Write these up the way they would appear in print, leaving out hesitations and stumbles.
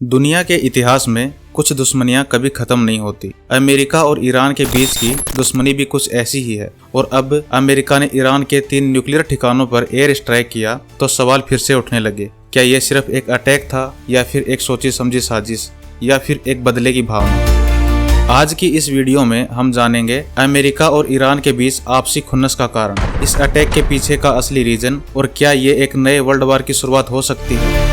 दुनिया के इतिहास में कुछ दुश्मनियां कभी खत्म नहीं होती। अमेरिका और ईरान के बीच की दुश्मनी भी कुछ ऐसी ही है और अब अमेरिका ने ईरान के 3 न्यूक्लियर ठिकानों पर एयर स्ट्राइक किया तो सवाल फिर से उठने लगे, क्या यह सिर्फ एक अटैक था या फिर एक सोची समझी साजिश या फिर एक बदले की भावना। आज की इस वीडियो में हम जानेंगे अमेरिका और ईरान के बीच आपसी खुन्नस का कारण, इस अटैक के पीछे का असली रीजन और क्या ये एक नए वर्ल्ड वार की शुरुआत हो सकती है।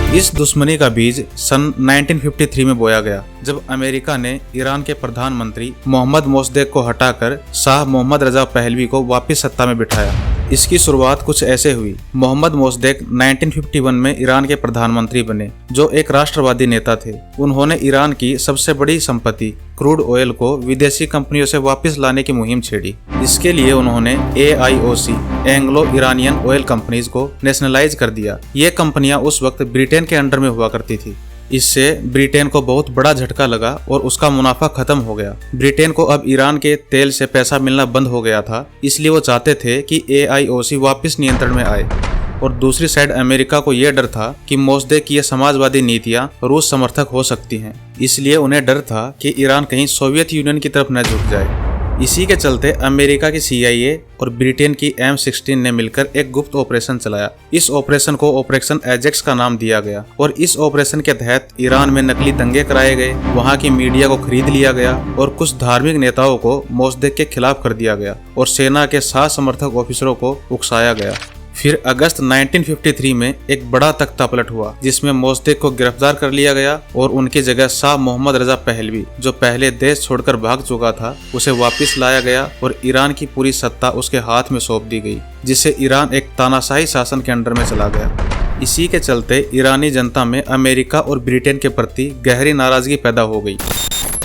इस दुश्मनी का बीज सन 1953 में बोया गया, जब अमेरिका ने ईरान के प्रधानमंत्री मोहम्मद मोसद्देक को हटाकर शाह मोहम्मद रजा पहलवी को वापस सत्ता में बिठाया। इसकी शुरुआत कुछ ऐसे हुई। मोहम्मद मोसद्देक 1951 में ईरान के प्रधानमंत्री बने, जो एक राष्ट्रवादी नेता थे। उन्होंने ईरान की सबसे बड़ी संपत्ति क्रूड ऑयल को विदेशी कंपनियों से वापस लाने की मुहिम छेड़ी। इसके लिए उन्होंने AIOC Anglo Iranian oil companies को नेशनलाइज कर दिया। ये कंपनियां उस वक्त ब्रिटेन के अंडर में हुआ करती थी। इससे ब्रिटेन को बहुत बड़ा झटका लगा और उसका मुनाफा खत्म हो गया। ब्रिटेन को अब ईरान के तेल से पैसा मिलना बंद हो गया था, इसलिए वो चाहते थे कि AIOC वापस नियंत्रण में आए। और दूसरी साइड अमेरिका को यह डर था कि मोसद्देक की ये समाजवादी नीतियां रूस समर्थक हो सकती हैं, इसलिए उन्हें डर था कि ईरान कहीं सोवियत यूनियन की तरफ न झुक जाए। इसी के चलते अमेरिका की CIA और ब्रिटेन की M16 ने मिलकर एक गुप्त ऑपरेशन चलाया। इस ऑपरेशन को ऑपरेशन एजेक्स का नाम दिया गया और इस ऑपरेशन के तहत ईरान में नकली दंगे कराए गए, वहां की मीडिया को खरीद लिया गया और कुछ धार्मिक नेताओं को मोसद्देक के खिलाफ कर दिया गया और सेना के 7 समर्थक ऑफिसरों को उकसाया गया। फिर अगस्त 1953 में एक बड़ा तख्तापलट हुआ, जिसमें मोसद्देक को गिरफ्तार कर लिया गया और उनकी जगह शाह मोहम्मद रजा पहलवी, जो पहले देश छोड़कर भाग चुका था, उसे वापस लाया गया और ईरान की पूरी सत्ता उसके हाथ में सौंप दी गई, जिससे ईरान एक तानाशाही शासन के अंडर में चला गया। इसी के चलते ईरानी जनता में अमेरिका और ब्रिटेन के प्रति गहरी नाराजगी पैदा हो गई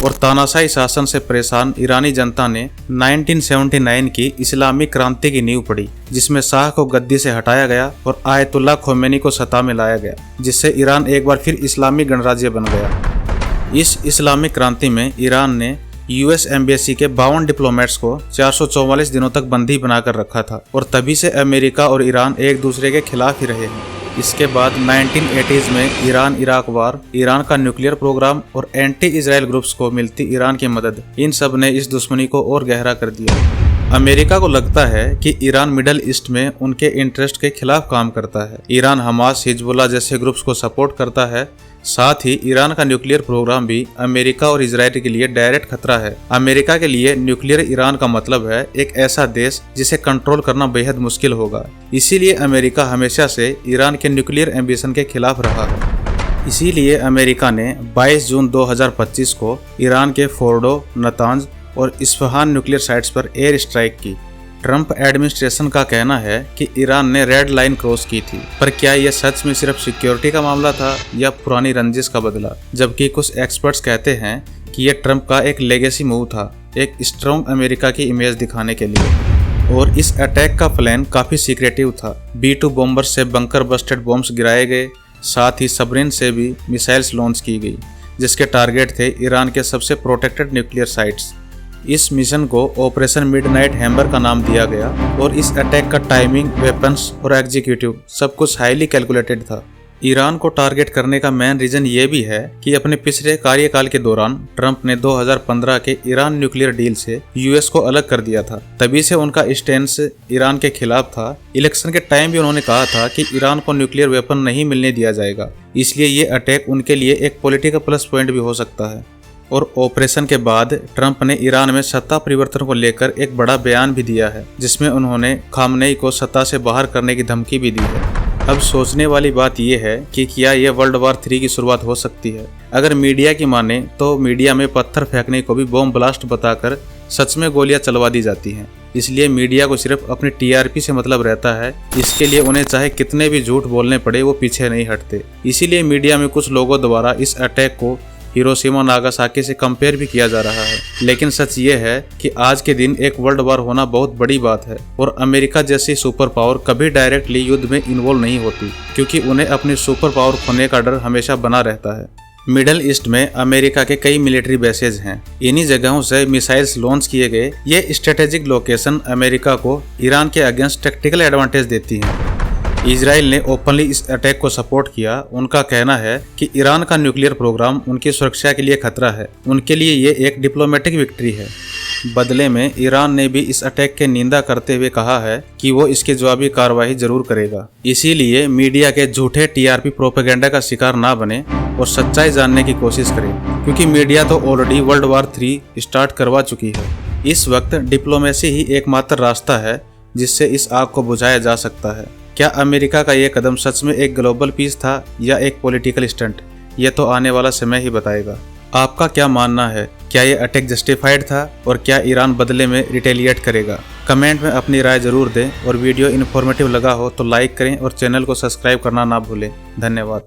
और तानाशाही शासन से परेशान ईरानी जनता ने 1979 की इस्लामिक क्रांति की नींव पड़ी, जिसमें शाह को गद्दी से हटाया गया और आयतुल्लाह खोमेनी को सत्ता में लाया गया, जिससे ईरान एक बार फिर इस्लामिक गणराज्य बन गया। इस इस्लामिक क्रांति में ईरान ने US एम्बेसी के 52 डिप्लोमेट्स को 444 दिनों तक बंदी बनाकर रखा था और तभी से अमेरिका और ईरान एक दूसरे के खिलाफ ही रहे हैं। इसके बाद 1980s में ईरान इराक वार, ईरान का न्यूक्लियर प्रोग्राम और एंटी इजराइल ग्रुप्स को मिलती ईरान की मदद, इन सब ने इस दुश्मनी को और गहरा कर दिया। अमेरिका को लगता है कि ईरान मिडल ईस्ट में उनके इंटरेस्ट के खिलाफ काम करता है। ईरान हमास, हिजबुल्लाह जैसे ग्रुप्स को सपोर्ट करता है। साथ ही ईरान का न्यूक्लियर प्रोग्राम भी अमेरिका और इजराइल के लिए डायरेक्ट खतरा है। अमेरिका के लिए न्यूक्लियर ईरान का मतलब है एक ऐसा देश जिसे कंट्रोल करना बेहद मुश्किल होगा। इसीलिए अमेरिका हमेशा से ईरान के न्यूक्लियर एम्बिशन के खिलाफ रहा है। इसीलिए अमेरिका ने 22 जून 2025 को ईरान के फोर्डो, नतांज और इस्फहान न्यूक्लियर साइट्स पर एयर स्ट्राइक की। ट्रंप एडमिनिस्ट्रेशन का कहना है कि ईरान ने रेड लाइन क्रॉस की थी, पर क्या यह सच में सिर्फ सिक्योरिटी का मामला था या पुरानी रंजिश का बदला? जबकि कुछ एक्सपर्ट्स कहते हैं कि यह ट्रंप का एक लेगेसी मूव था, एक स्ट्रॉन्ग अमेरिका की इमेज दिखाने के लिए। और इस अटैक का प्लान काफी सीक्रेटिव था। B-2 बॉम्बर से बंकर बस्टेड बॉम्ब्स गिराए गए, साथ ही सबमरीन से भी मिसाइल्स लॉन्च की गई, जिसके टारगेट थे ईरान के सबसे प्रोटेक्टेड न्यूक्लियर साइट्स। इस मिशन को ऑपरेशन मिडनाइट हैमर का नाम दिया गया और इस अटैक का टाइमिंग, वेपन्स और एग्जीक्यूटिव सब कुछ हाईली कैलकुलेटेड था। ईरान को टारगेट करने का मेन रीजन ये भी है कि अपने पिछले कार्यकाल के दौरान ट्रंप ने 2015 के ईरान न्यूक्लियर डील से US को अलग कर दिया था। तभी से उनका स्टैंस ईरान के खिलाफ था। इलेक्शन के टाइम भी उन्होंने कहा था कि ईरान को न्यूक्लियर वेपन नहीं मिलने दिया जाएगा, इसलिए ये अटैक उनके लिए एक पॉलिटिकल प्लस पॉइंट भी हो सकता है। और ऑपरेशन के बाद ट्रंप ने ईरान में सत्ता परिवर्तन को लेकर एक बड़ा बयान भी दिया है, जिसमें उन्होंने खामनेई को सत्ता से बाहर करने की धमकी भी दी है। अब सोचने वाली बात यह है कि क्या यह वर्ल्ड वार 3 की शुरुआत हो सकती है। अगर मीडिया की माने तो मीडिया में पत्थर फेंकने को भी बॉम्ब ब्लास्ट बताकर सच में गोलियां चलवा दी जाती हैं। इसलिए मीडिया को सिर्फ अपनी TRP से मतलब रहता है। इसके लिए उन्हें चाहे कितने भी झूठ बोलने पड़े, वो पीछे नहीं हटते। इसीलिए मीडिया में कुछ लोगों द्वारा इस अटैक को हिरोशिमा नागासाकी से कंपेयर भी किया जा रहा है। लेकिन सच ये है कि आज के दिन एक वर्ल्ड वार होना बहुत बड़ी बात है और अमेरिका जैसी सुपर पावर कभी डायरेक्टली युद्ध में इन्वॉल्व नहीं होती, क्योंकि उन्हें अपनी सुपर पावर खोने का डर हमेशा बना रहता है। मिडल ईस्ट में अमेरिका के कई मिलिट्री बेसेज हैं। इन्हीं जगहों से मिसाइल्स लॉन्च किए गए। ये स्ट्रेटेजिक लोकेशन अमेरिका को ईरान के अगेंस्ट टैक्टिकल एडवांटेज देती हैं। इजराइल ने ओपनली इस अटैक को सपोर्ट किया। उनका कहना है कि ईरान का न्यूक्लियर प्रोग्राम उनकी सुरक्षा के लिए खतरा है। उनके लिए ये एक डिप्लोमेटिक विक्ट्री है। बदले में ईरान ने भी इस अटैक की निंदा करते हुए कहा है कि वो इसकी जवाबी कार्रवाई जरूर करेगा। इसीलिए मीडिया के झूठे टीआरपी प्रोपेगेंडा का शिकार ना बने और सच्चाई जानने की कोशिश करें, क्योंकि मीडिया तो ऑलरेडी वर्ल्ड वॉर 3 स्टार्ट करवा चुकी है। इस वक्त डिप्लोमेसी ही एकमात्र रास्ता है जिससे इस आग को बुझाया जा सकता है। क्या अमेरिका का ये कदम सच में एक ग्लोबल पीस था या एक पॉलिटिकल स्टंट? ये तो आने वाला समय ही बताएगा। आपका क्या मानना है? क्या ये अटैक जस्टिफाइड था और क्या ईरान बदले में रिटेलिएट करेगा? कमेंट में अपनी राय जरूर दें और वीडियो इन्फॉर्मेटिव लगा हो तो लाइक करें और चैनल को सब्सक्राइब करना ना भूलें। धन्यवाद।